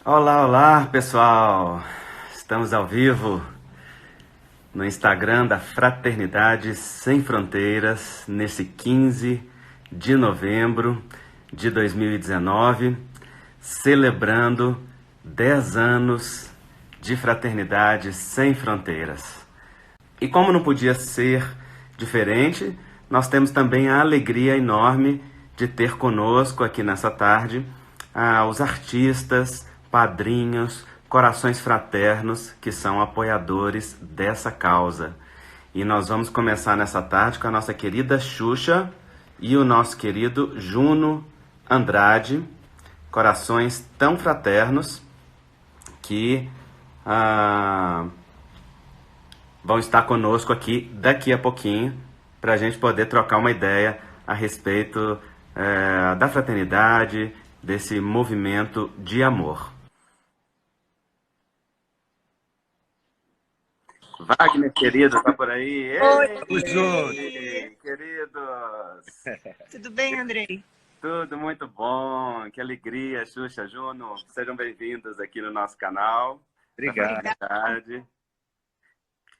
Olá, olá, pessoal! Estamos ao vivo no Instagram da Fraternidade Sem Fronteiras, nesse 15 de novembro de 2019, celebrando 10 anos de Fraternidade Sem Fronteiras. E como não podia ser diferente, nós temos também a alegria enorme de ter conosco aqui nessa tarde os artistas, padrinhos, corações fraternos que são apoiadores dessa causa. E nós vamos começar nessa tarde com a nossa querida Xuxa e o nosso querido Juno Andrade, corações tão fraternos que vão estar conosco aqui daqui a pouquinho para a gente poder trocar uma ideia a respeito da fraternidade, desse movimento de amor. Wagner, querido, tá por aí? Oi, Tamo junto. Ei, queridos! tudo bem, Andrei? Tudo muito bom, que alegria, Xuxa, Juno, sejam bem-vindos aqui no nosso canal. Obrigado. Fraternidade.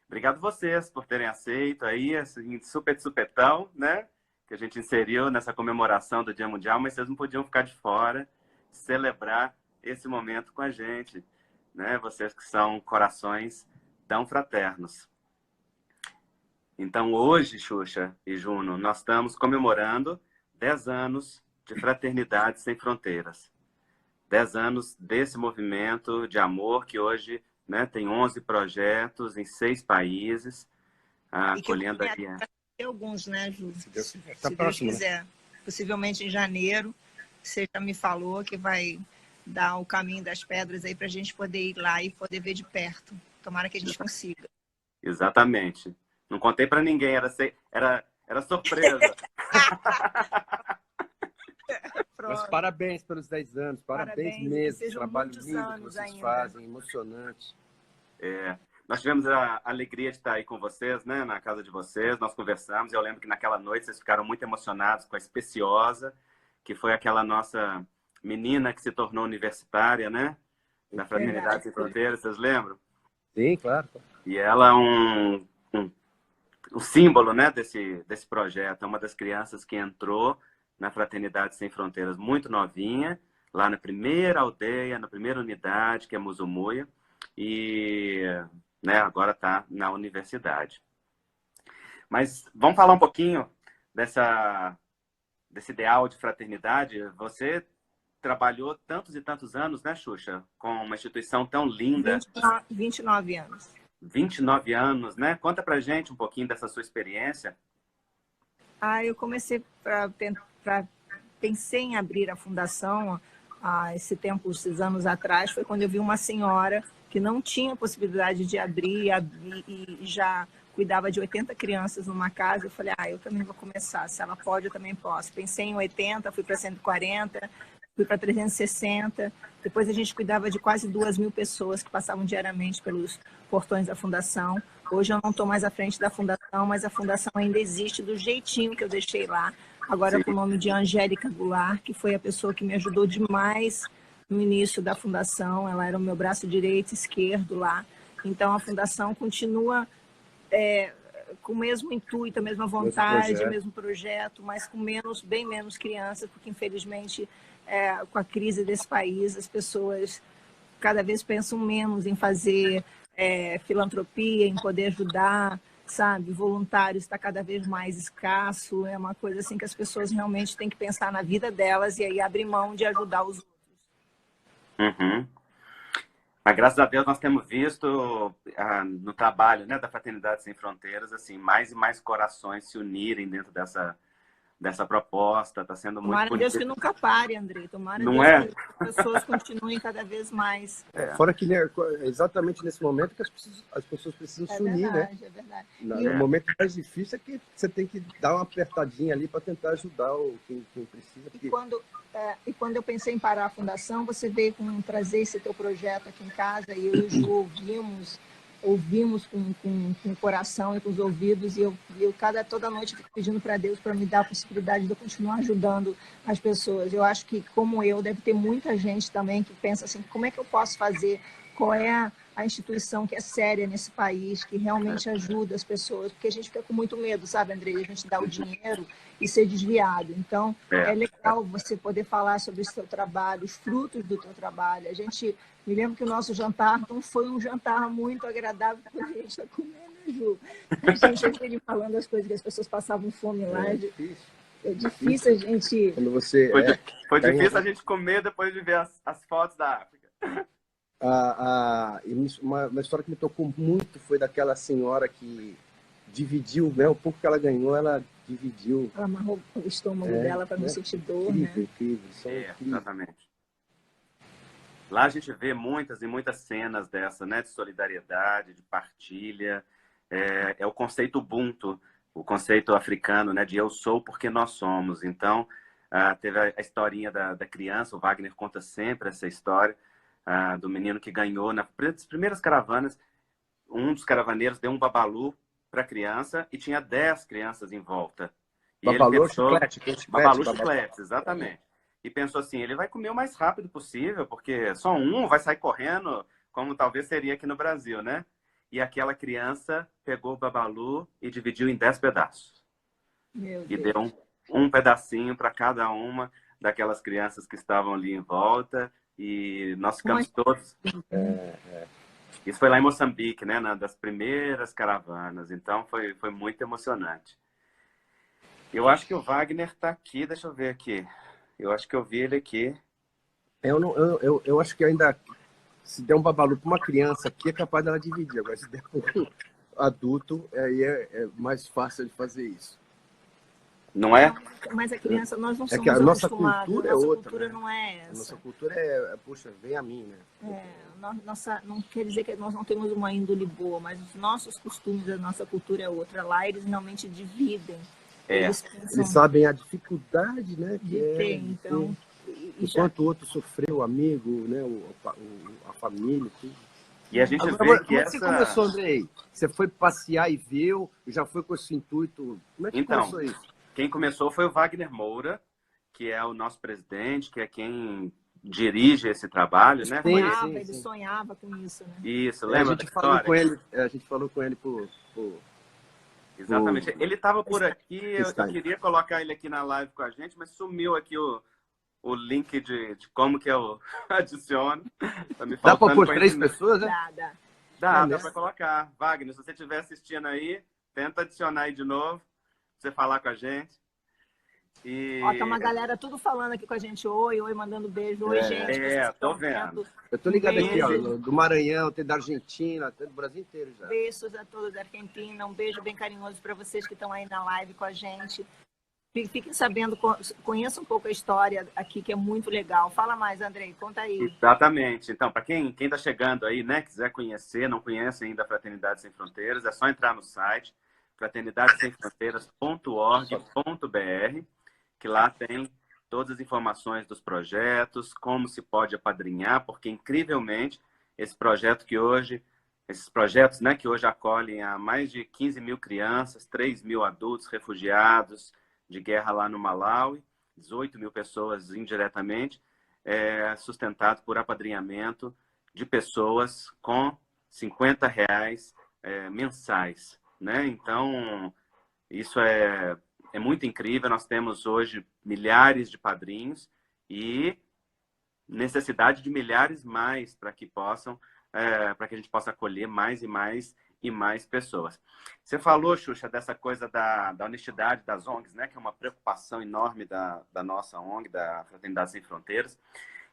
Obrigado vocês por terem aceito aí esse super de supetão, né? Que a gente inseriu nessa comemoração do Dia Mundial, mas vocês não podiam ficar de fora, celebrar esse momento com a gente, né? Vocês que são corações tão fraternos. Então hoje, Xuxa e Juno, nós estamos comemorando 10 anos de Fraternidade Sem Fronteiras. 10 anos desse movimento de amor que hoje, né, tem 11 projetos em 6 países, acolhendo aqui. Alguns, né, Ju? Se Deus quiser. Né? Possivelmente em janeiro, você já me falou que vai dar o caminho das pedras aí para a gente poder ir lá e poder ver de perto. Tomara que a gente consiga. Exatamente. Não contei para ninguém, era surpresa. Mas parabéns pelos 10 anos, parabéns mesmo. Trabalho lindo que vocês fazem, emocionante. Nós tivemos a alegria de estar aí com vocês, né, na casa de vocês, nós conversamos, eu lembro que naquela noite vocês ficaram muito emocionados com a Especiosa, que foi aquela nossa menina que se tornou universitária, né, da Fraternidade Sem Fronteiras, vocês lembram? Sim, claro. E ela é o símbolo, né, desse projeto, é uma das crianças que entrou na Fraternidade Sem Fronteiras muito novinha, lá na primeira aldeia, na primeira unidade, que é Muzumuia, e, né, agora está na universidade. Mas vamos falar um pouquinho desse ideal de fraternidade. Você trabalhou tantos e tantos anos, né, Xuxa, com uma instituição tão linda. 29 anos. 29 anos, né? Conta pra gente um pouquinho dessa sua experiência. Eu comecei pensei em abrir a fundação há esses anos atrás, foi quando eu vi uma senhora que não tinha possibilidade de abrir e já cuidava de 80 crianças numa casa. Eu falei, eu também vou começar. Se ela pode, eu também posso. Pensei em 80, fui para 140, fui para 360. Depois a gente cuidava de quase 2.000 pessoas que passavam diariamente pelos portões da fundação. Hoje eu não estou mais à frente da fundação, mas a fundação ainda existe do jeitinho que eu deixei lá. Agora Sim. Com o nome de Angélica Goulart, que foi a pessoa que me ajudou demais no início da fundação. Ela era o meu braço direito e esquerdo lá. Então a fundação continua com o mesmo intuito, a mesma vontade, o mesmo projeto, mas com bem menos crianças, porque infelizmente com a crise desse país as pessoas cada vez pensam menos em fazer filantropia, em poder ajudar, sabe? Voluntários está cada vez mais escasso, é uma coisa assim que as pessoas realmente têm que pensar na vida delas e aí abrir mão de ajudar os outros. Uhum. Mas graças a Deus nós temos visto no trabalho, né, da Fraternidade Sem Fronteiras, assim, mais e mais corações se unirem dentro dessa proposta, está sendo muito bonito. Tomara Deus que nunca pare, Andrei. Tomara Não Deus é? que as pessoas continuem cada vez mais. Fora que é exatamente nesse momento que as pessoas precisam se unir, verdade, né? É verdade. No momento mais difícil é que você tem que dar uma apertadinha ali para tentar ajudar quem precisa. Porque... E quando eu pensei em parar a fundação, você veio trazer esse teu projeto aqui em casa e eu e o Ju ouvimos ouvimos com o coração e com os ouvidos, e eu toda noite fico pedindo para Deus para me dar a possibilidade de eu continuar ajudando as pessoas. Eu acho que, como eu, deve ter muita gente também que pensa assim, como é que eu posso fazer? Qual é a instituição que é séria nesse país, que realmente ajuda as pessoas? Porque a gente fica com muito medo, sabe, Andrei? A gente dá o dinheiro e ser desviado. Então, é legal você poder falar sobre o seu trabalho, os frutos do teu trabalho. A gente... Me lembro que o nosso jantar não foi um jantar muito agradável, porque a gente está comendo, né, Ju? A gente aquele falando as coisas que as pessoas passavam fome lá. É difícil a gente... Quando você foi difícil a gente comer depois de ver as fotos da África. Uma história que me tocou muito foi daquela senhora que dividiu, né? O pouco que ela ganhou, ela dividiu. Ela amarrou o estômago dela para não sentir dor, incrível, né? Incrível. Exatamente. Lá a gente vê muitas e muitas cenas dessa, né, de solidariedade, de partilha. É o conceito Ubuntu, o conceito africano, né, de eu sou porque nós somos. Então, teve a historinha da criança, o Wagner conta sempre essa história, do menino que ganhou nas primeiras caravanas. Um dos caravaneiros deu um babalu para a criança e tinha 10 crianças em volta. E babalu, ele pensou... chiclete, babalu, chicletes, exatamente. E pensou assim, ele vai comer o mais rápido possível, porque só um vai sair correndo, como talvez seria aqui no Brasil, né? E aquela criança pegou o babalu e dividiu em 10 pedaços. E deu um pedacinho para cada uma daquelas crianças que estavam ali em volta. E nós ficamos todos... Isso foi lá em Moçambique, né? Uma das primeiras caravanas. Então, foi muito emocionante. Eu acho que o Wagner está aqui. Deixa eu ver aqui. Eu acho que eu vi ele aqui. Eu acho que ainda, se der um babalu para uma criança aqui, é capaz dela dividir. Agora, se der para um adulto, aí é mais fácil de fazer isso. Não é? Mas a criança, nós não somos que a nossa acostumados. Cultura a nossa outra, cultura né? não é essa. A nossa cultura puxa, vem a mim, né? Não quer dizer que nós não temos uma índole boa, mas os nossos costumes, a nossa cultura é outra. Lá eles realmente dividem. Eles sabem a dificuldade, né? Que ter, então. Enquanto o outro sofreu, o amigo, né? A família, tudo. E a gente vê que como é que você começou, Andrei? Você foi passear e viu? Já foi com esse intuito? Como é que começou isso? Quem começou foi o Wagner Moura, que é o nosso presidente, que é quem dirige esse trabalho, né? Ele sonhava com isso, né? Isso, lembra? A gente falou com ele por... Exatamente. Ele estava por aqui, eu queria colocar ele aqui na live com a gente, mas sumiu aqui o link de como que eu adiciono. Tá me dá para pôr 3 pessoas, né? Dá para colocar. Wagner, se você estiver assistindo aí, tenta adicionar aí de novo, pra você falar com a gente. Tá uma galera tudo falando aqui com a gente. Oi, mandando beijo. Oi, gente. Tô vendo. Eu tô ligado aqui, ó, do Maranhão, tem da Argentina, tem do Brasil inteiro já. Beijos a todos da Argentina. Um beijo bem carinhoso para vocês que estão aí na live com a gente. Fiquem sabendo, conheçam um pouco a história aqui, que é muito legal. Fala mais, Andrei, conta aí. Exatamente. Então, para quem está chegando aí, né, quiser conhecer, não conhece ainda a Fraternidade Sem Fronteiras, é só entrar no site fraternidadesemfronteiras.org.br, que lá tem todas as informações dos projetos, como se pode apadrinhar, porque, incrivelmente, esses projetos, né, que hoje acolhem a mais de 15 mil crianças, 3 mil adultos refugiados de guerra lá no Malawi, 18 mil pessoas indiretamente, sustentado por apadrinhamento de pessoas com R$50 mensais, né? Então, isso é muito incrível. Nós temos hoje milhares de padrinhos e necessidade de milhares mais para que a gente possa acolher mais e mais pessoas. Você falou, Xuxa, dessa coisa da honestidade das ONGs, né? Que é uma preocupação enorme da nossa ONG, da Fraternidade Sem Fronteiras.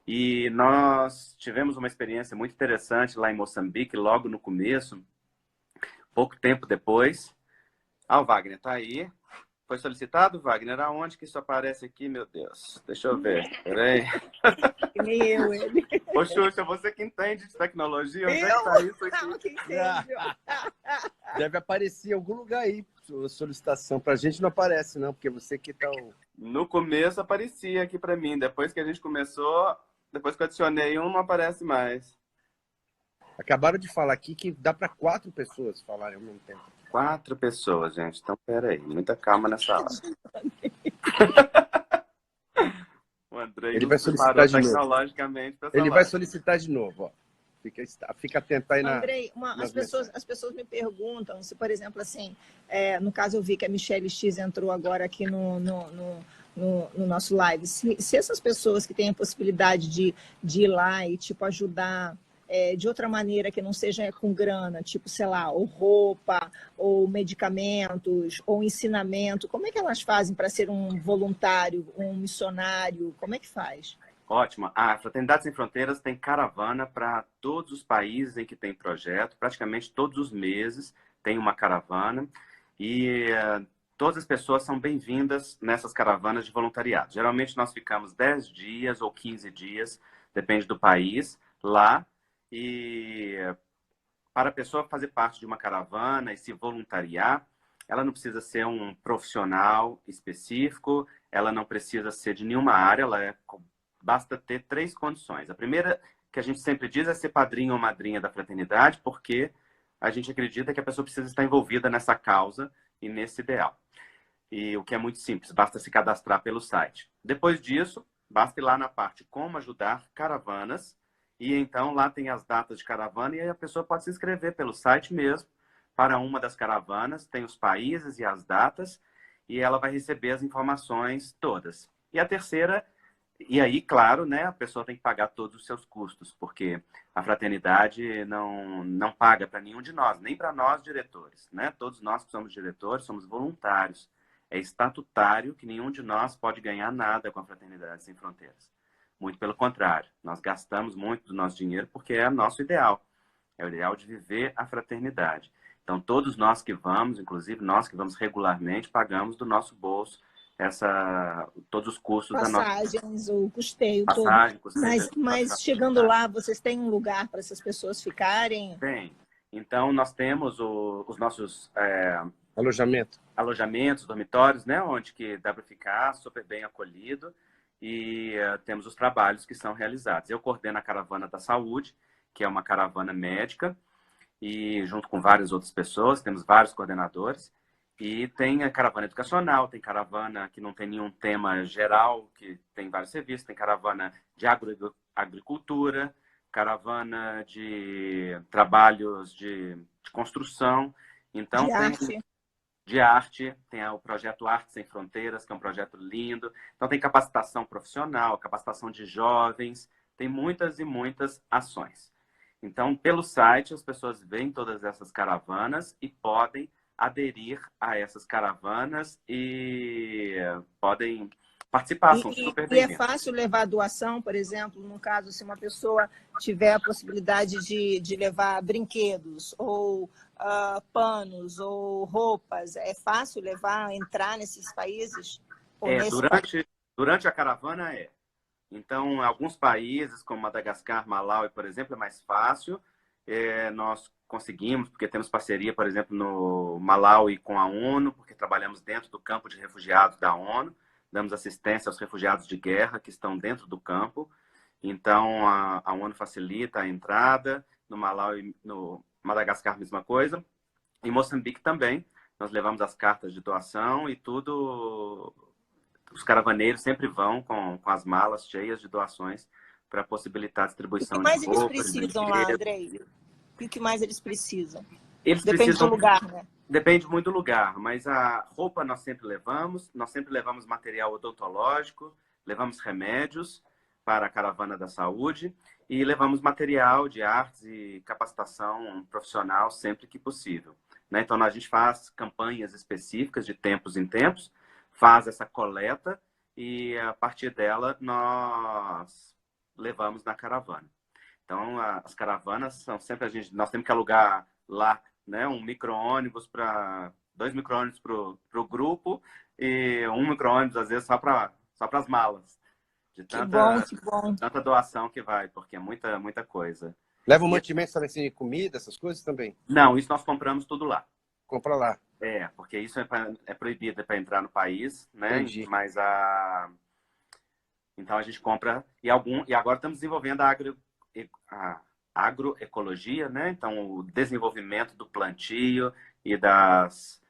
E nós tivemos uma experiência muito interessante lá em Moçambique, logo no começo, pouco tempo depois. O Wagner está aí. Foi solicitado, Wagner? Aonde que isso aparece aqui, meu Deus? Deixa eu ver. Peraí. Nem ele. Ô, Xuxa, você que entende de tecnologia, onde é que tá isso aqui? Deve aparecer em algum lugar aí, sua solicitação. Pra gente não aparece, não, porque você que tá... No começo aparecia aqui pra mim. Depois que a gente começou, depois que eu adicionei não aparece mais. Acabaram de falar aqui que dá para 4 pessoas falarem ao mesmo tempo. 4 pessoas, gente. Então, peraí. Muita calma nessa hora. O Andrei Ele nos vai solicitar preparou de novo. tecnologicamente para essa Ele vai live. solicitar de novo, ó. Fica atento aí Andrei, nas as pessoas me perguntam se, por exemplo, assim, no caso eu vi que a Michelle X entrou agora aqui no nosso live, se essas pessoas que têm a possibilidade de ir lá e, tipo, ajudar de outra maneira que não seja com grana, tipo, sei lá, ou roupa, ou medicamentos, ou ensinamento, como é que elas fazem para ser um voluntário, um missionário? Como é que faz? Ótimo. A Fraternidade Sem Fronteiras tem caravana para todos os países em que tem projeto. Praticamente todos os meses tem uma caravana. E todas as pessoas são bem-vindas nessas caravanas de voluntariado. Geralmente nós ficamos 10 dias ou 15 dias, depende do país, lá. E para a pessoa fazer parte de uma caravana e se voluntariar, ela não precisa ser um profissional específico, ela não precisa ser de nenhuma área, basta ter 3 condições. A primeira, que a gente sempre diz, é ser padrinho ou madrinha da fraternidade, porque a gente acredita que a pessoa precisa estar envolvida nessa causa e nesse ideal. E o que é muito simples, basta se cadastrar pelo site. Depois disso, basta ir lá na parte Como Ajudar Caravanas, e então lá tem as datas de caravana, e aí a pessoa pode se inscrever pelo site mesmo para uma das caravanas, tem os países e as datas, e ela vai receber as informações todas. E a terceira, e aí, claro, né, a pessoa tem que pagar todos os seus custos, porque a fraternidade não paga para nenhum de nós, nem para nós diretores, né? Todos nós que somos diretores somos voluntários. É estatutário que nenhum de nós pode ganhar nada com a Fraternidade Sem Fronteiras. Muito pelo contrário, nós gastamos muito do nosso dinheiro porque é nosso ideal. É o ideal de viver a fraternidade. Então, todos nós que vamos, inclusive nós que vamos regularmente, pagamos do nosso bolso todos os custos da nossa Passagens, o custeio todo. passagem, custeio Mas chegando lá, vocês têm um lugar para essas pessoas ficarem? Tem. Então, nós temos os nossos alojamento. alojamentos, dormitórios, né, onde que dá para ficar super bem acolhido, e temos os trabalhos que são realizados. Eu coordeno a Caravana da Saúde, que é uma caravana médica, e junto com várias outras pessoas, temos vários coordenadores, e tem a caravana educacional, tem caravana que não tem nenhum tema geral, que tem vários serviços, tem caravana de agricultura, caravana de trabalhos de construção, então De tem arte? de arte, tem o projeto Arte Sem Fronteiras, que é um projeto lindo, então tem capacitação profissional, capacitação de jovens, tem muitas e muitas ações. Então, pelo site, as pessoas veem todas essas caravanas e podem aderir a essas caravanas e podem participar, são super E é bem-vindos. fácil levar doação, por exemplo, no caso, se uma pessoa tiver a possibilidade de levar brinquedos, ou panos, ou roupas, é fácil levar, entrar nesses países? Ou nesse país? Durante a caravana é. Então, alguns países, como Madagascar, Malawi, por exemplo, é mais fácil. Nós conseguimos, porque temos parceria, por exemplo, no Malawi com a ONU, porque trabalhamos dentro do campo de refugiados da ONU, damos assistência aos refugiados de guerra que estão dentro do campo. Então, a ONU facilita a entrada. No Malawi, no Madagascar, mesma coisa. Em Moçambique também, nós levamos as cartas de doação e tudo. Os caravaneiros sempre vão com as malas cheias de doações para possibilitar a O que distribuição de mais eles roupas, de precisam lá, brinquedos. Andrei? O que mais eles precisam? Eles Depende do precisam, lugar, né? depende muito do lugar, mas a roupa nós sempre levamos material odontológico, levamos remédios para a caravana da saúde e levamos material de artes e capacitação profissional sempre que possível, né? Então, a gente faz campanhas específicas de tempos em tempos, faz essa coleta e, a partir dela, nós levamos na caravana. Então, as caravanas são sempre nós temos que alugar lá, né, um micro-ônibus para 2 micro-ônibus para o grupo e um micro-ônibus, às vezes, só para as malas. De Que bom, que bom. tanta doação que vai, porque é muita, muita coisa. Leva um mantimento também de comida, essas coisas também? Não, isso nós compramos tudo lá. Compra lá. Porque isso é proibido para entrar no país, né? Entendi. Mas então a gente compra e agora estamos desenvolvendo a agroecologia, né? Então, o desenvolvimento do plantio e das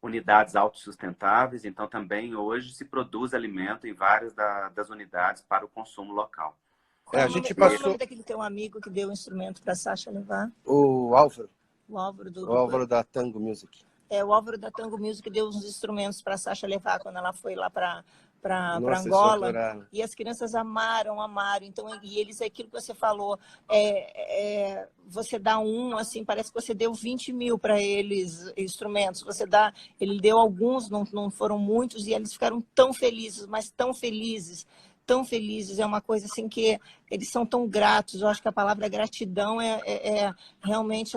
unidades autossustentáveis. Então, também hoje se produz alimento em várias das unidades para o consumo local. Qual é A o gente qual é o passou nome daquele teu amigo que deu o instrumento para a Sasha levar? o Álvaro, O Álvaro o Álvaro da Tango Music. o Álvaro da Tango Music deu uns instrumentos para a Sasha levar quando ela foi lá para Nossa, eles Angola. adoraram. E as crianças amaram. Então, e eles, aquilo que você falou, você dá assim, parece que você deu 20 mil para eles, instrumentos. Ele deu alguns, não foram muitos, e eles ficaram tão felizes, mas tão felizes. Tão felizes, é uma coisa assim que eles são tão gratos. Eu acho que a palavra gratidão realmente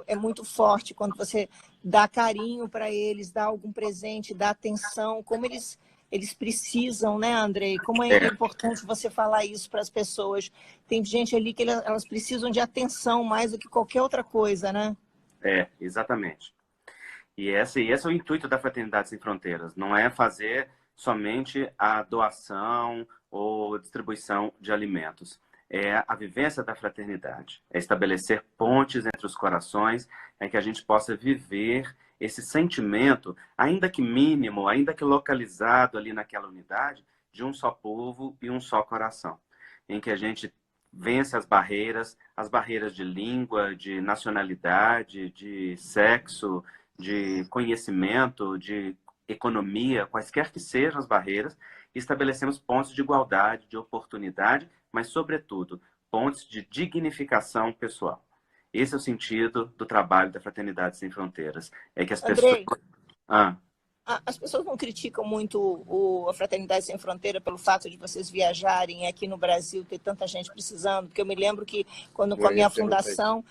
é muito forte quando você dá carinho para eles, dá algum presente, dá atenção, como eles precisam, né, Andrei? Como é importante você falar isso para as pessoas. Tem gente ali que elas precisam de atenção mais do que qualquer outra coisa, né? Exatamente. E esse é o intuito da Fraternidade Sem Fronteiras, não é fazer somente a doação ou distribuição de alimentos. É a vivência da fraternidade, é estabelecer pontes entre os corações, é que a gente possa viver esse sentimento, ainda que mínimo, ainda que localizado ali naquela unidade, de um só povo e um só coração, em que a gente vence as barreiras de língua, de nacionalidade, de sexo, de conhecimento, de economia, quaisquer que sejam as barreiras, e estabelecemos pontos de igualdade, de oportunidade, mas, sobretudo, pontos de dignificação pessoal. Esse é o sentido do trabalho da Fraternidade Sem Fronteiras. É que as pessoas... Andrei, as pessoas não criticam muito a Fraternidade Sem Fronteira pelo fato de vocês viajarem aqui no Brasil, ter tanta gente precisando, porque eu me lembro que quando com a minha fundação,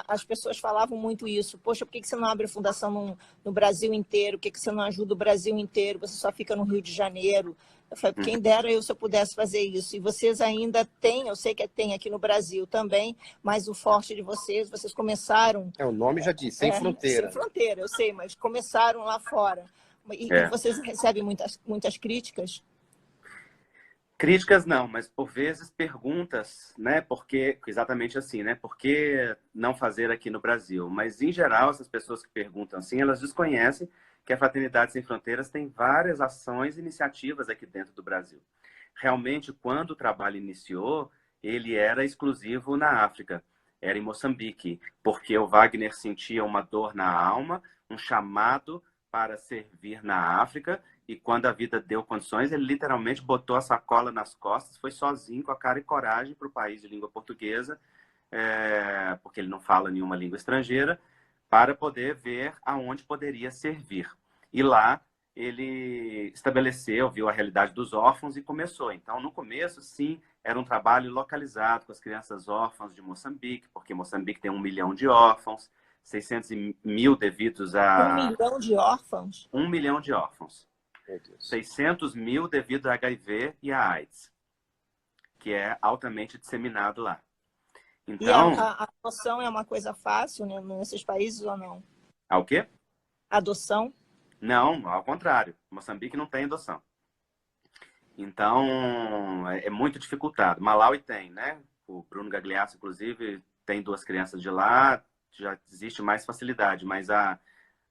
as pessoas falavam muito isso. Poxa, por que você não abre a fundação no Brasil inteiro? Por que você não ajuda o Brasil inteiro? Você só fica no Rio de Janeiro. Eu falei, quem dera eu se eu pudesse fazer isso. E vocês ainda têm, eu sei que tem aqui no Brasil também, mas o forte de vocês começaram... O nome já diz, Sem Fronteira. Sem Fronteira, eu sei, mas começaram lá fora. E vocês recebem muitas críticas? Críticas não, mas por vezes perguntas, né? Porque exatamente assim, né? Por que não fazer aqui no Brasil? Mas em geral, essas pessoas que perguntam assim, elas desconhecem que a Fraternidade Sem Fronteiras tem várias ações e iniciativas aqui dentro do Brasil. Realmente, quando o trabalho iniciou, ele era exclusivo na África, era em Moçambique, porque o Wagner sentia uma dor na alma, um chamado para servir na África, e quando a vida deu condições, ele literalmente botou a sacola nas costas, foi sozinho, com a cara e coragem, para o país de língua portuguesa, porque ele não fala nenhuma língua estrangeira, para poder ver aonde poderia servir. E lá ele estabeleceu, viu a realidade dos órfãos e começou. Então, no começo, sim, era um trabalho localizado com as crianças órfãs de Moçambique, porque Moçambique tem 1 milhão de órfãos, 600 mil devidos a... 1 milhão de órfãos? 1 milhão de órfãos. 600 mil devido a HIV e a AIDS, que é altamente disseminado lá. Então, e a adoção é uma coisa fácil, né, nesses países ou não? O quê? Adoção? Não, ao contrário. Moçambique não tem adoção. Então, é muito dificultado. Malawi tem, né? O Bruno Gagliasso, inclusive, tem 2 crianças de lá, já existe mais facilidade, mas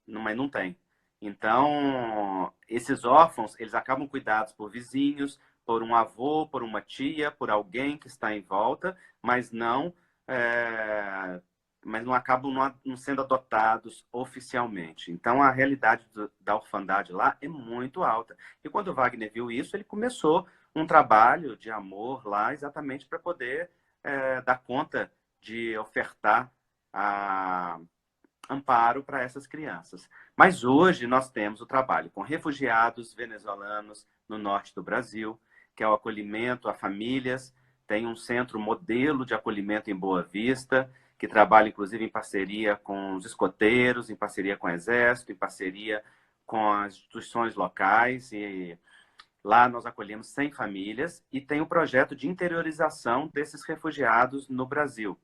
não tem. Então, esses órfãos, eles acabam cuidados por vizinhos, por um avô, por uma tia, por alguém que está em volta, mas não acabam não sendo adotados oficialmente. Então, a realidade da orfandade lá é muito alta. E quando o Wagner viu isso, ele começou um trabalho de amor lá, exatamente para poder dar conta de ofertar amparo para essas crianças. Mas hoje nós temos o trabalho com refugiados venezuelanos no norte do Brasil, que é o acolhimento a famílias. Tem um centro modelo de acolhimento em Boa Vista, que trabalha, inclusive, em parceria com os escoteiros, em parceria com o Exército, em parceria com as instituições locais. E lá nós acolhemos 100 famílias e tem o projeto de interiorização desses refugiados no Brasil,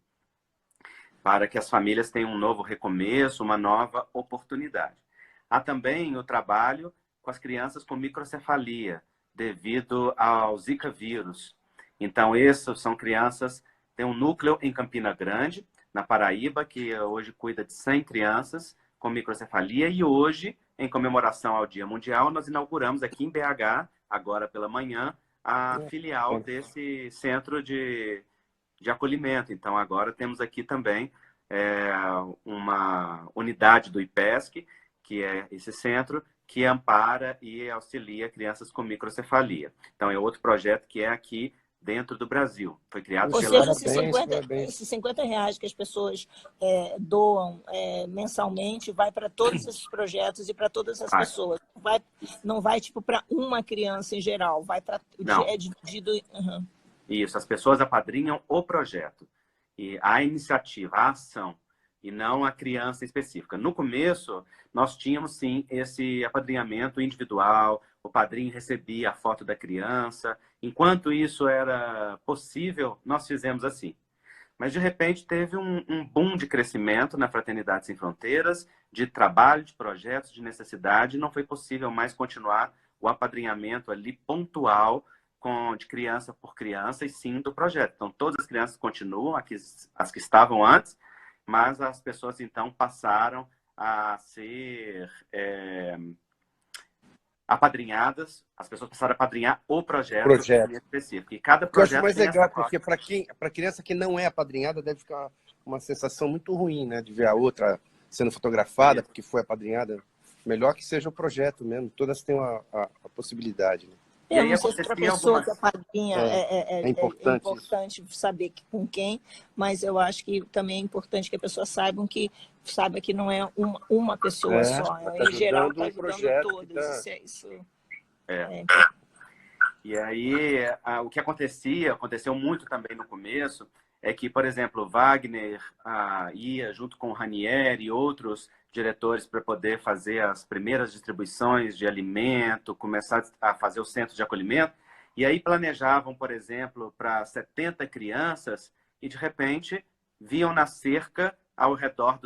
para que as famílias tenham um novo recomeço, uma nova oportunidade. Há também o trabalho com as crianças com microcefalia, devido ao Zika vírus. Então, essas são crianças tem um núcleo em Campina Grande, na Paraíba, que hoje cuida de 100 crianças com microcefalia. E hoje, em comemoração ao Dia Mundial, nós inauguramos aqui em BH, agora pela manhã, a filial desse centro de acolhimento. Então, agora temos aqui também uma unidade do IPESC, que é esse centro, que ampara e auxilia crianças com microcefalia. Então, é outro projeto que é aqui dentro do Brasil. Foi criado Ou pela... seja, esses 50 reais que as pessoas doam mensalmente vai para todos esses projetos e para todas as pessoas. Não vai tipo para uma criança em geral, vai para... É dividido... Uhum. Isso, as pessoas apadrinham o projeto. E a iniciativa, a ação, e não a criança específica. No começo, nós tínhamos, sim, esse apadrinhamento individual, o padrinho recebia a foto da criança. Enquanto isso era possível, nós fizemos assim. Mas, de repente, teve um boom de crescimento na Fraternidade Sem Fronteiras, de trabalho, de projetos, de necessidade, e não foi possível mais continuar o apadrinhamento ali pontual, de criança por criança, e sim do projeto. Então, todas as crianças continuam, as que estavam antes, mas as pessoas, então, passaram a ser apadrinhadas, as pessoas passaram a apadrinhar o projeto específico. E cada projeto... Eu acho mais legal, porque para criança que não é apadrinhada, deve ficar uma sensação muito ruim, né? De ver a outra sendo fotografada, porque foi apadrinhada. Melhor que seja o projeto mesmo, todas têm a possibilidade, né? Eu não sei se para a pessoa que apadrinha é importante saber com quem, mas eu acho que também é importante que a pessoa saiba que não é uma pessoa só. Em geral, está ajudando todos. E aí, o que aconteceu muito também no começo, é que, por exemplo, Wagner ia junto com o Ranieri e outros diretores para poder fazer as primeiras distribuições de alimento, começar a fazer o centro de acolhimento, e aí planejavam, por exemplo, para 70 crianças, e de repente viam na cerca, ao redor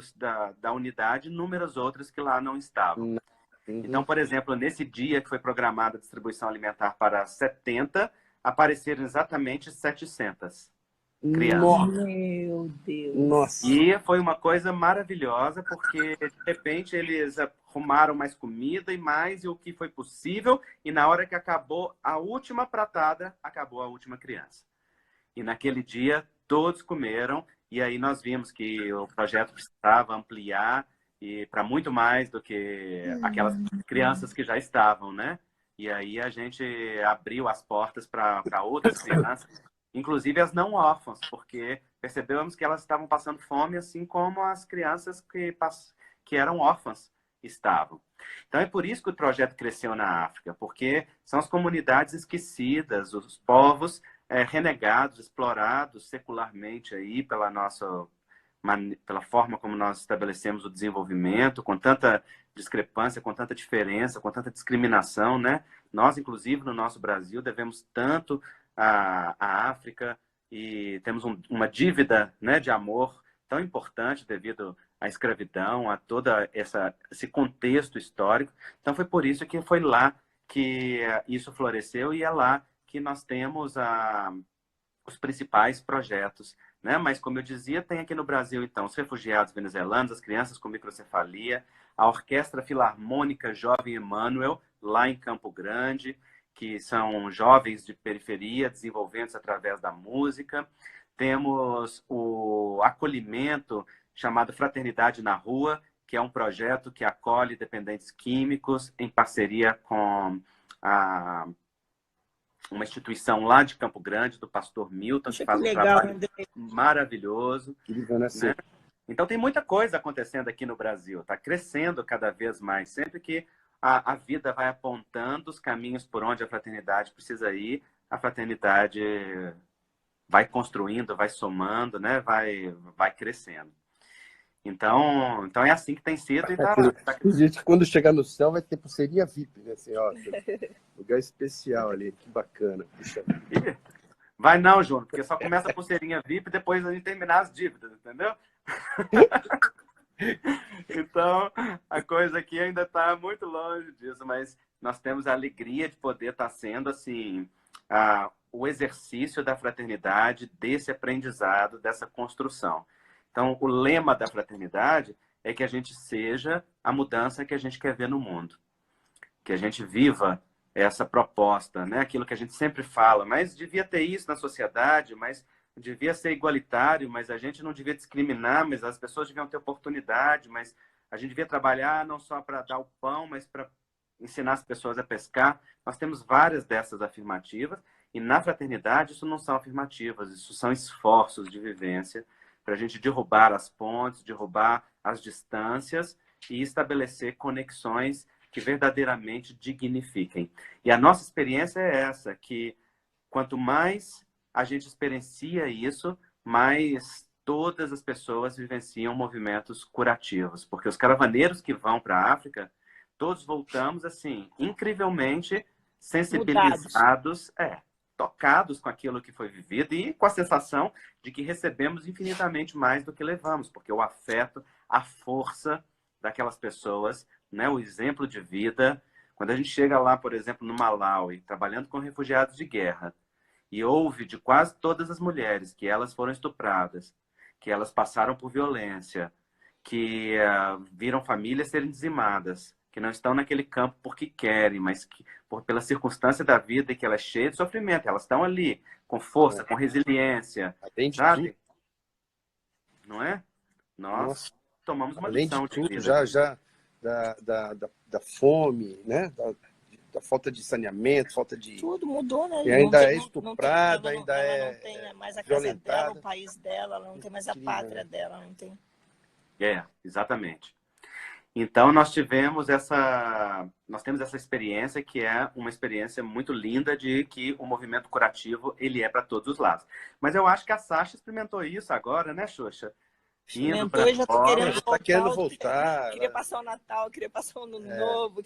da unidade, inúmeras outras que lá não estavam. Então, por exemplo, nesse dia que foi programada a distribuição alimentar para 70, apareceram exatamente 700 crianças. Meu Deus! Nossa. E foi uma coisa maravilhosa, porque de repente eles arrumaram mais comida e o que foi possível, e na hora que acabou a última pratada, acabou a última criança. E naquele dia todos comeram, e aí nós vimos que o projeto precisava ampliar e para muito mais do que aquelas crianças que já estavam, né? E aí a gente abriu as portas para outras crianças, inclusive as não órfãs, porque percebemos que elas estavam passando fome, assim como as crianças que eram órfãs estavam. Então é por isso que o projeto cresceu na África, porque são as comunidades esquecidas, os povos renegados, explorados secularmente aí pela forma como nós estabelecemos o desenvolvimento, com tanta discrepância, com tanta diferença, com tanta discriminação, né? Nós, inclusive, no nosso Brasil, devemos tanto à África e temos uma dívida, né, de amor tão importante devido à escravidão, a todo esse contexto histórico. Então, foi por isso que foi lá que isso floresceu e é lá que nós temos os principais projetos, né? Mas, como eu dizia, tem aqui no Brasil, então, os refugiados venezuelanos, as crianças com microcefalia, a Orquestra Filarmônica Jovem Emmanuel, lá em Campo Grande, que são jovens de periferia, desenvolvendo-se através da música. Temos o acolhimento chamado Fraternidade na Rua, que é um projeto que acolhe dependentes químicos em parceria com uma instituição lá de Campo Grande, do pastor Milton, que faz um trabalho maravilhoso. Né? Então tem muita coisa acontecendo aqui no Brasil, está crescendo cada vez mais. Sempre que a vida vai apontando os caminhos por onde a fraternidade precisa ir, a fraternidade vai construindo, vai somando, né? vai crescendo. Então é assim que tem sido. E gente, quando chegar no céu, vai ter pulseirinha VIP, né? Assim, ó, lugar especial ali, que bacana. Vai não, Júnior, porque só começa a pulseirinha VIP depois a gente terminar as dívidas, entendeu? Então, a coisa aqui ainda está muito longe disso, mas nós temos a alegria de poder estar sendo assim o exercício da fraternidade, desse aprendizado, dessa construção. Então, o lema da fraternidade é que a gente seja a mudança que a gente quer ver no mundo. Que a gente viva essa proposta, né? Aquilo que a gente sempre fala, mas devia ter isso na sociedade, mas devia ser igualitário, mas a gente não devia discriminar, mas as pessoas deviam ter oportunidade, mas a gente devia trabalhar não só para dar o pão, mas para ensinar as pessoas a pescar. Nós temos várias dessas afirmativas, e na fraternidade isso não são afirmativas, isso são esforços de vivência para a gente derrubar as pontes, derrubar as distâncias e estabelecer conexões que verdadeiramente dignifiquem. E a nossa experiência é essa, que quanto mais a gente experiencia isso, mais todas as pessoas vivenciam movimentos curativos. Porque os caravaneiros que vão para a África, todos voltamos, assim, incrivelmente sensibilizados, tocados com aquilo que foi vivido e com a sensação de que recebemos infinitamente mais do que levamos, porque o afeto, a força daquelas pessoas, né, o exemplo de vida. Quando a gente chega lá, por exemplo, no Malawi, trabalhando com refugiados de guerra, e ouve de quase todas as mulheres que elas foram estupradas, que elas passaram por violência, que viram famílias serem dizimadas, que não estão naquele campo porque querem, mas que, pela circunstância da vida e que ela é cheia de sofrimento, elas estão ali com força, com resiliência, sabe? Não é? Nós tomamos uma lição de vida. Já da fome, né? Da falta de saneamento, falta de... Tudo mudou, né? E ainda é estuprada, ainda é ela não tem mais a casa dela, o país dela, ela não tem mais a pátria dela, não tem... Exatamente. Então, nós temos essa experiência, que é uma experiência muito linda de que o movimento curativo, ele é para todos os lados. Mas eu acho que a Sasha experimentou isso agora, né, Xuxa? Experimentou e já está querendo voltar. Queria passar o Natal, queria passar o Ano Novo,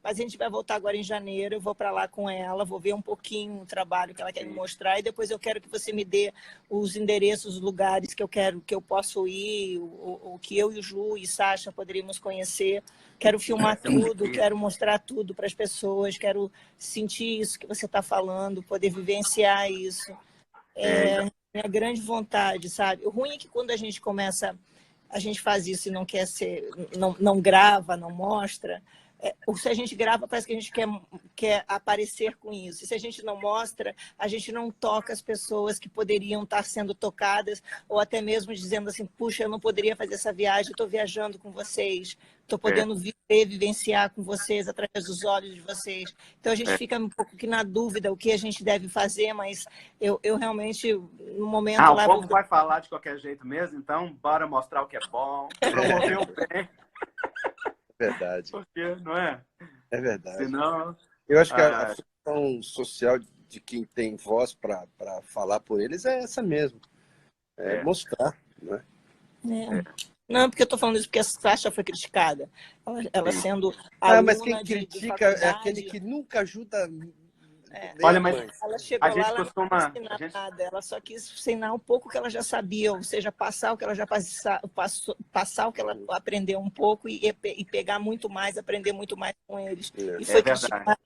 mas a gente vai voltar agora em janeiro, eu vou para lá com ela, vou ver um pouquinho o trabalho que ela quer me mostrar, e depois eu quero que você me dê os endereços, os lugares que eu posso ir, o que eu e o Ju e Sasha poderíamos conhecer. Quero filmar tudo, quero mostrar tudo para as pessoas, quero sentir isso que você está falando, poder vivenciar isso. Minha grande vontade, sabe? O ruim é que quando a gente começa, a gente faz isso e não quer ser, não grava, não mostra. Ou se a gente grava, parece que a gente quer aparecer com isso. E se a gente não mostra, a gente não toca as pessoas que poderiam estar sendo tocadas, ou até mesmo dizendo assim, puxa, eu não poderia fazer essa viagem, estou viajando com vocês, estou podendo vivenciar com vocês através dos olhos de vocês. Então a gente fica um pouco que na dúvida o que a gente deve fazer, mas eu realmente, no momento... o povo vai falar de qualquer jeito mesmo, então bora mostrar o que é bom, promover o bem. Verdade. Porque, não é? É verdade. Senão, eu acho que a função social de quem tem voz para falar por eles é essa mesmo. Mostrar, né? Não, porque eu estou falando isso porque a Sasha foi criticada. Ela sendo aluna mas quem critica é aquele que nunca ajuda... Olha, mas ela chegou lá, ela costuma... não quis ensinar nada, ela só quis ensinar um pouco o que ela já sabia, ou seja, passar o que ela já passar o que ela aprendeu um pouco e pegar muito mais, aprender muito mais com eles. E foi verdade.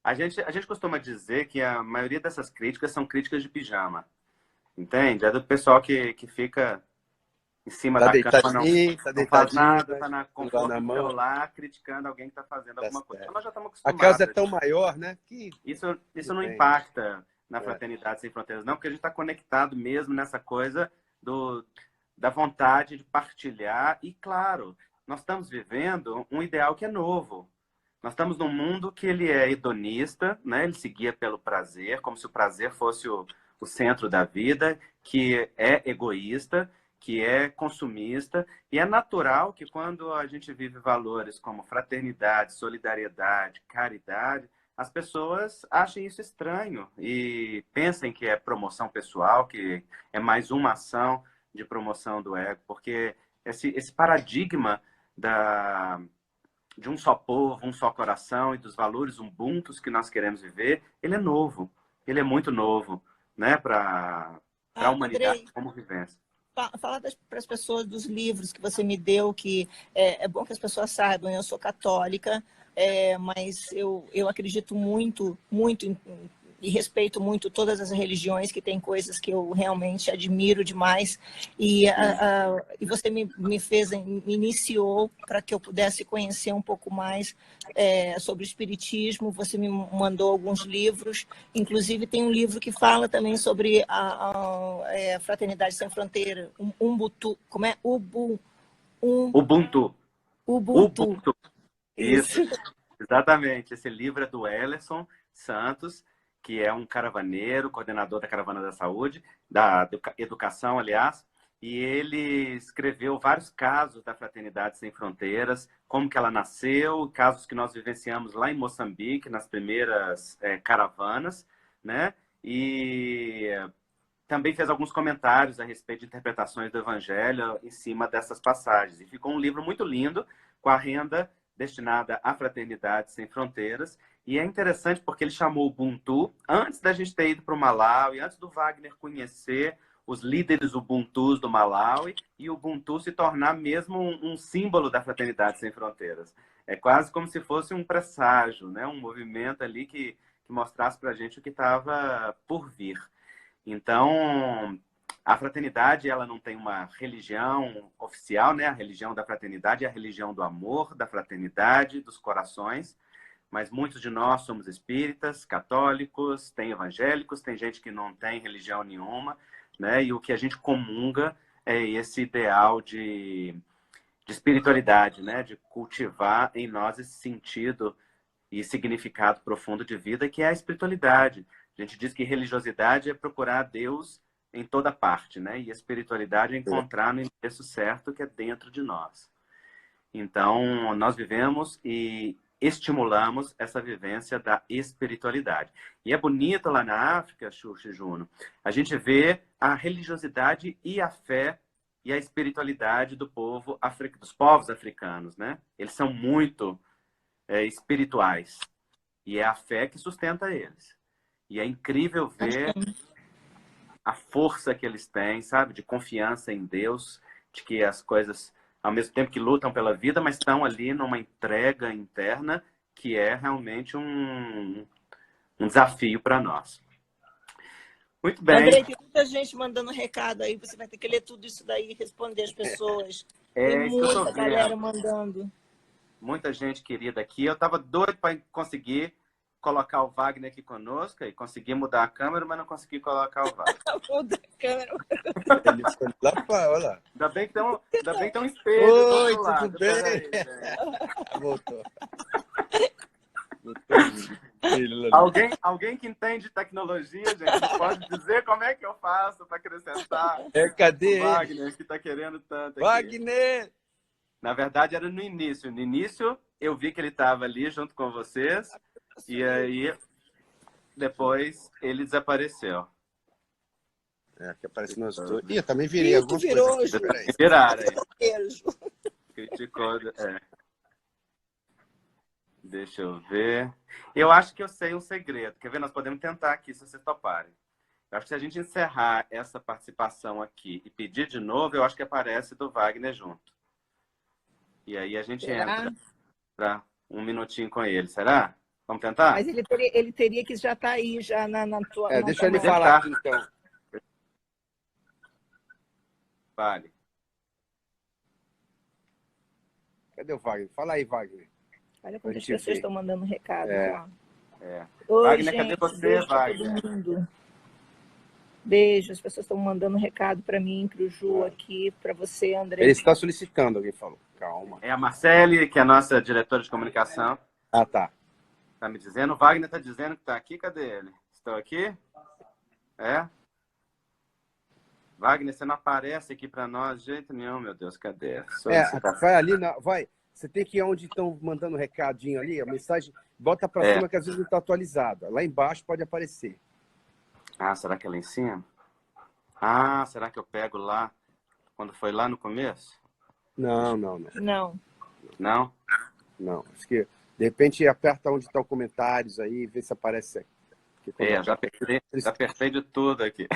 A gente costuma dizer que a maioria dessas críticas são críticas de pijama, entende? É do pessoal que fica em cima da cama, não faz nada, está na conforto do celular, criticando alguém que está fazendo alguma coisa. Então, nós já estamos acostumados. A causa é tão maior, né? Que isso não impacta na Fraternidade Sem Fronteiras, não, porque a gente está conectado mesmo nessa coisa da vontade de partilhar. E, claro, nós estamos vivendo um ideal que é novo. Nós estamos num mundo que ele é hedonista, né? Ele se guia pelo prazer, como se o prazer fosse o centro da vida, que é egoísta, que é consumista, e é natural que quando a gente vive valores como fraternidade, solidariedade, caridade, as pessoas achem isso estranho e pensem que é promoção pessoal, que é mais uma ação de promoção do ego, porque esse paradigma de um só povo, um só coração e dos valores ubuntus que nós queremos viver, ele é novo, ele é muito novo, né, para a humanidade como vivência. Falar para as pessoas dos livros que você me deu, que é bom que as pessoas saibam, eu sou católica, mas eu acredito muito, muito e respeito muito todas as religiões, que tem coisas que eu realmente admiro demais, e você me fez, me iniciou para que eu pudesse conhecer um pouco mais sobre o espiritismo. Você me mandou alguns livros, inclusive tem um livro que fala também sobre a Fraternidade Sem Fronteira, Ubuntu, como é? Ubuntu. Ubuntu. Ubuntu. Isso, exatamente. Esse livro é do Ellerson Santos, que é um caravaneiro, coordenador da Caravana da Saúde, da Educação, aliás, e ele escreveu vários casos da Fraternidade Sem Fronteiras, como que ela nasceu, casos que nós vivenciamos lá em Moçambique, nas primeiras caravanas, né? E também fez alguns comentários a respeito de interpretações do Evangelho em cima dessas passagens. E ficou um livro muito lindo, com a renda destinada à Fraternidade Sem Fronteiras. E é interessante porque ele chamou o Ubuntu antes da gente ter ido para o Malawi, antes do Wagner conhecer os líderes Ubuntus do Malawi e o Ubuntu se tornar mesmo um símbolo da Fraternidade Sem Fronteiras. É quase como se fosse um presságio, né? Um movimento ali que mostrasse para a gente o que estava por vir. Então, a fraternidade, ela não tem uma religião oficial, né? A religião da fraternidade é a religião do amor, da fraternidade, dos corações. Mas muitos de nós somos espíritas, católicos, tem evangélicos, tem gente que não tem religião nenhuma, né? E o que a gente comunga é esse ideal de espiritualidade, né? De cultivar em nós esse sentido e significado profundo de vida, que é a espiritualidade. A gente diz que religiosidade é procurar Deus em toda parte, né? E a espiritualidade é encontrar no endereço certo, que é dentro de nós. Então, nós vivemos e estimulamos essa vivência da espiritualidade. E é bonito lá na África, Xuxa e Juno, a gente vê a religiosidade e a fé e a espiritualidade do povo dos povos africanos, né? Eles são muito espirituais. E é a fé que sustenta eles. E é incrível ver a força que eles têm, sabe? De confiança em Deus, de que as coisas, ao mesmo tempo que lutam pela vida, mas estão ali numa entrega interna que é realmente um desafio para nós. Muito bem. Andrei, tem muita gente mandando recado aí, você vai ter que ler tudo isso daí e responder as pessoas. Tem muita galera mandando. Muita gente querida aqui. Eu estava doido para conseguir colocar o Wagner aqui conosco e conseguir mudar a câmera, mas não consegui colocar o Wagner. Muda a câmera. Ele foi lá para, olha lá. Ainda bem que tem um espelho do outro lado. Tudo bem? Voltou. Alguém que entende tecnologia, gente, pode dizer como é que eu faço para acrescentar cadê o Wagner, que está querendo tanto aqui. Wagner! Na verdade, era no início. No início, eu vi que ele estava ali junto com vocês, e aí, depois, ele desapareceu. Que aparece nos dois. Ih, eu também virei algumas coisas. Viraram aí. Criticou. Deixa eu ver. Eu acho que eu sei um segredo. Quer ver? Nós podemos tentar aqui, se vocês toparem. Eu acho que se a gente encerrar essa participação aqui e pedir de novo, eu acho que aparece do Wagner junto. E aí a gente entra para um minutinho com ele. Será? Vamos tentar? Mas ele teria que já estar aí, já na tua... deixa ele falar aqui, então. Vale. Cadê o Wagner? Fala aí, Wagner. Olha quantas pessoas estão mandando recado. Oi, Wagner, cadê você, Wagner? Beijo, as pessoas estão mandando recado para mim, para o Ju aqui, para você, André. Ele está solicitando, alguém falou. Calma. É a Marcele, que é a nossa diretora de comunicação. Ah, tá. Tá me dizendo? O Wagner tá dizendo que tá aqui. Cadê ele? Estou aqui? Wagner, você não aparece aqui para nós de jeito nenhum, meu Deus. Cadê? Vai ali, vai. Você tem que ir onde estão mandando recadinho ali, a mensagem, bota para cima que às vezes não está atualizada. Lá embaixo pode aparecer. Ah, será que é lá em cima? Ah, será que eu pego lá, quando foi lá no começo? Não. Não? Não. Acho que, de repente, aperta onde estão comentários aí, vê se aparece aqui. Já apertei de tudo aqui.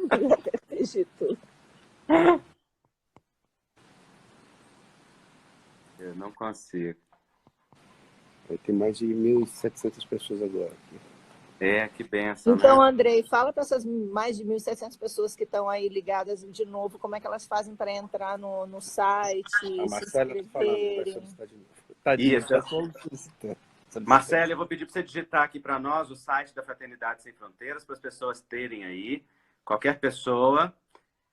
Já apertei de tudo. Eu não consigo. Tem mais de 1.700 pessoas agora aqui. É, que benção, Então, né? Andrei, fala para essas mais de 1.700 pessoas que estão aí ligadas de novo, como é que elas fazem para entrar no A site, se Marcela tá falando que vai inscreverem. solicitar de novo. Tadinho, Isso. tá só solicitando. Marcelo, eu vou pedir para você digitar aqui para nós o site da Fraternidade Sem Fronteiras, para as pessoas terem aí. Qualquer pessoa,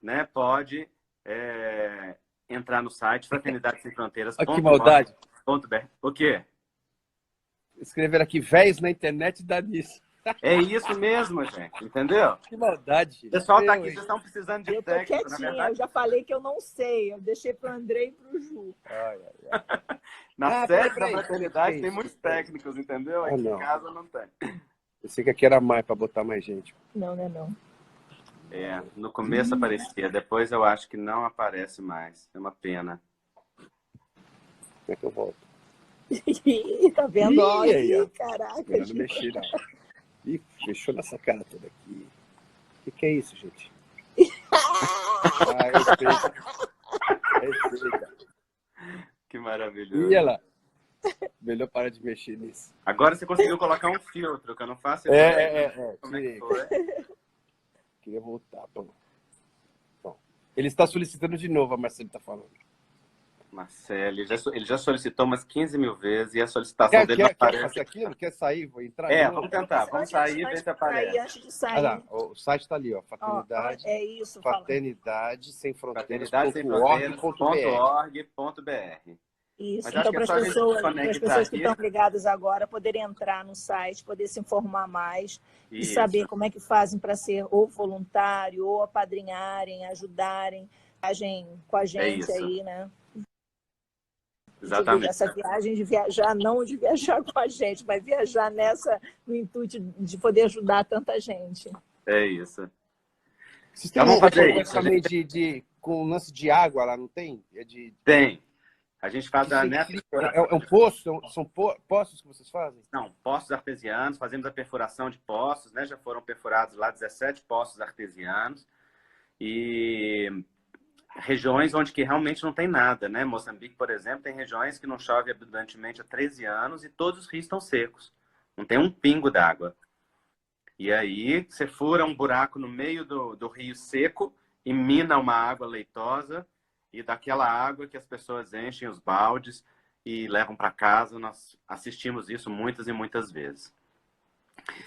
né, pode entrar no site Olha que maldade. fraternidadesemfronteiras.org.br. O quê? Escrever aqui, véios na internet dá nisso. É isso mesmo, gente, entendeu? Que maldade, O gente. pessoal está Eu, aqui, hein? vocês estão precisando de Eu tô técnico, na quietinha, eu verdade. já falei que eu não sei, eu deixei para o Andrei e para o Ju. Ai, ai, ai. Na Peraí, sede da peraí. O que é fraternidade tem isso? muitos técnicos, entendeu? Ah, Aqui em não. casa não tem. Eu sei que aqui era mais para botar mais gente. Não, né, não. É, no começo aparecia, depois eu acho que não aparece mais. É uma pena. Como é que eu volto? Tá vendo? Ó, Ih, aí, ó. caraca, Melhor não Ju. mexer, não. Ih, fechou nessa cara toda aqui. O que é isso, gente? Ah, eu sei. Eu sei, cara. Que Ih, maravilhoso. olha lá. Melhor parar de mexer nisso. Agora você conseguiu colocar um filtro, que eu não faço ideia como é que Tirei. foi. Queria voltar. Bom. Ele está solicitando de novo, a Marcelo está falando. Marcelo, ele já solicitou umas 15 mil vezes e a solicitação dele não Quer aparece. fazer aquilo? Quer sair? Vou entrar de novo? Vamos tentar. Vamos sair e ver se de sair, aparece. antes de Ah, sair, lá. O site está ali, ó. ó, Fraternidade. é isso, fala. Fraternidade sem fraternidadesemfronteiras.org.br. Isso. Mas acho Então, que é para as só a gente se pessoas, conectar que aqui. estão ligadas agora poderem entrar no site, poder se informar mais e Isso. saber como é que fazem para ser ou voluntário, ou apadrinharem, ajudarem com a gente isso. aí, né? Exatamente. Essa viagem de viajar, não de viajar com a gente, mas viajar no intuito de poder ajudar tanta gente. É isso. Vocês têm Vamos fazer projeto isso. também com lance de água lá, não tem? Tem. A gente faz É um poço? São poços que vocês fazem? Não, poços artesianos, fazemos a perfuração de poços, né? Já foram perfurados lá 17 poços artesianos e regiões onde que realmente não tem nada, né? Moçambique, por exemplo, tem regiões que não chove abundantemente há 13 anos e todos os rios estão secos. Não tem um pingo d'água. E aí você fura um buraco no meio do rio seco e mina uma água leitosa e daquela água que as pessoas enchem os baldes e levam para casa. Nós assistimos isso muitas e muitas vezes.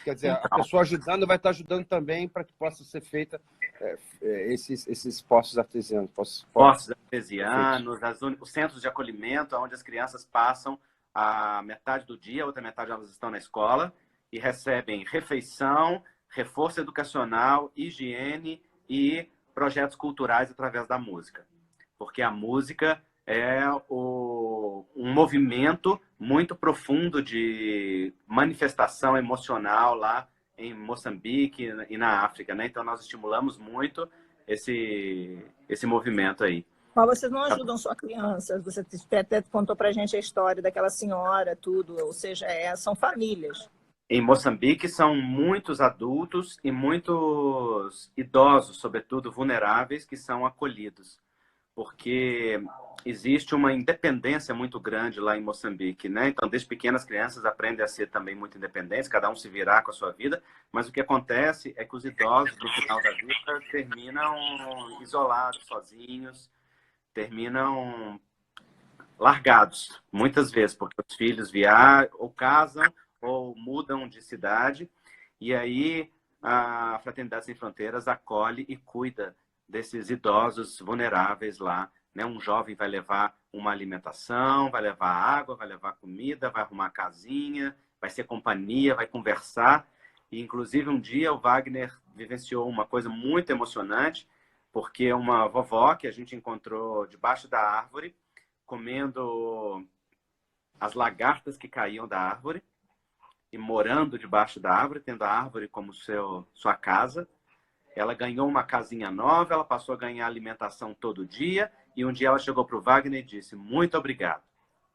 Quer dizer, a pessoa ajudando vai estar ajudando também para que possa ser feita esses poços artesianos. Poços artesianos, os centros de acolhimento, onde as crianças passam a metade do dia, a outra metade elas estão na escola e recebem refeição, reforço educacional, higiene e projetos culturais através da música. Porque a música é um movimento muito profundo de manifestação emocional lá em Moçambique e na África, né? Então nós estimulamos muito esse movimento aí. Mas vocês não ajudam só crianças, você até contou pra gente a história daquela senhora, tudo, ou seja, são famílias. Em Moçambique são muitos adultos e muitos idosos, sobretudo vulneráveis, que são acolhidos. Porque existe uma independência muito grande lá em Moçambique, né? Então, desde pequenas crianças aprendem a ser também muito independentes, cada um se virar com a sua vida, mas o que acontece é que os idosos, no final da vida, terminam isolados, sozinhos, terminam largados, muitas vezes, porque os filhos viajam, ou casam, ou mudam de cidade, e aí a Fraternidade Sem Fronteiras acolhe e cuida desses idosos vulneráveis lá, né? Um jovem vai levar uma alimentação, vai levar água, vai levar comida, vai arrumar a casinha, vai ser companhia, vai conversar. E, inclusive, um dia o Wagner vivenciou uma coisa muito emocionante, porque uma vovó que a gente encontrou debaixo da árvore, comendo as lagartas que caíam da árvore, e morando debaixo da árvore, tendo a árvore como sua casa. Ela ganhou uma casinha nova, ela passou a ganhar alimentação todo dia, e um dia ela chegou para o Wagner e disse, muito obrigado.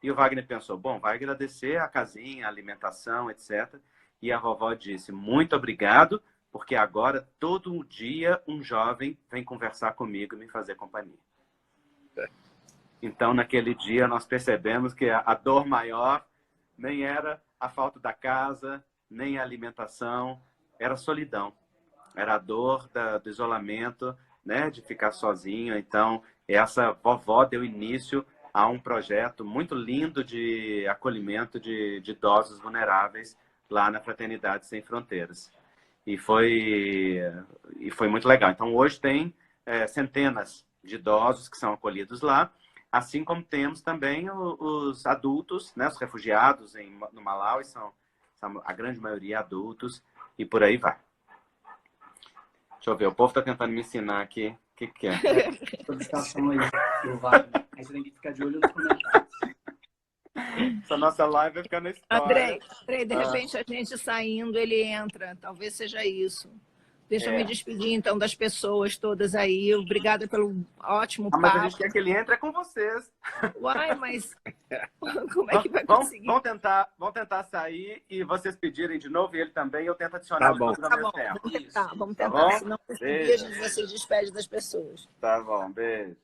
E o Wagner pensou, bom, vai agradecer a casinha, a alimentação, etc. E a vovó disse, muito obrigado, porque agora todo dia um jovem vem conversar comigo e me fazer companhia. Então, naquele dia, nós percebemos que a dor maior nem era a falta da casa, nem alimentação, era solidão. Era a dor do isolamento, né, de ficar sozinho. Então, essa vovó deu início a um projeto muito lindo de acolhimento de idosos vulneráveis lá na Fraternidade Sem Fronteiras. E foi muito legal. Então, hoje tem centenas de idosos que são acolhidos lá, assim como temos também os adultos, né, os refugiados no Malawi, são a grande maioria adultos, e por aí vai. Deixa eu ver, o povo está tentando me ensinar aqui o que é. Solicitação aí, Wagner. Aí você tem que ficar de olho nos comentários. Essa nossa live vai ficar na história. Andrei, de repente a gente saindo, ele entra. Talvez seja isso. Deixa eu me despedir, então, das pessoas todas aí. Obrigada pelo ótimo papo. Mas a gente quer que ele entre com vocês. Uai, mas como é que vai conseguir? Vão tentar sair e vocês pedirem de novo e ele também. Eu tento adicionar Tá bom. ao mesmo tempo. Vamos tentar. Tá bom? Senão, Beijo. você se despede das pessoas. Tá bom, beijo.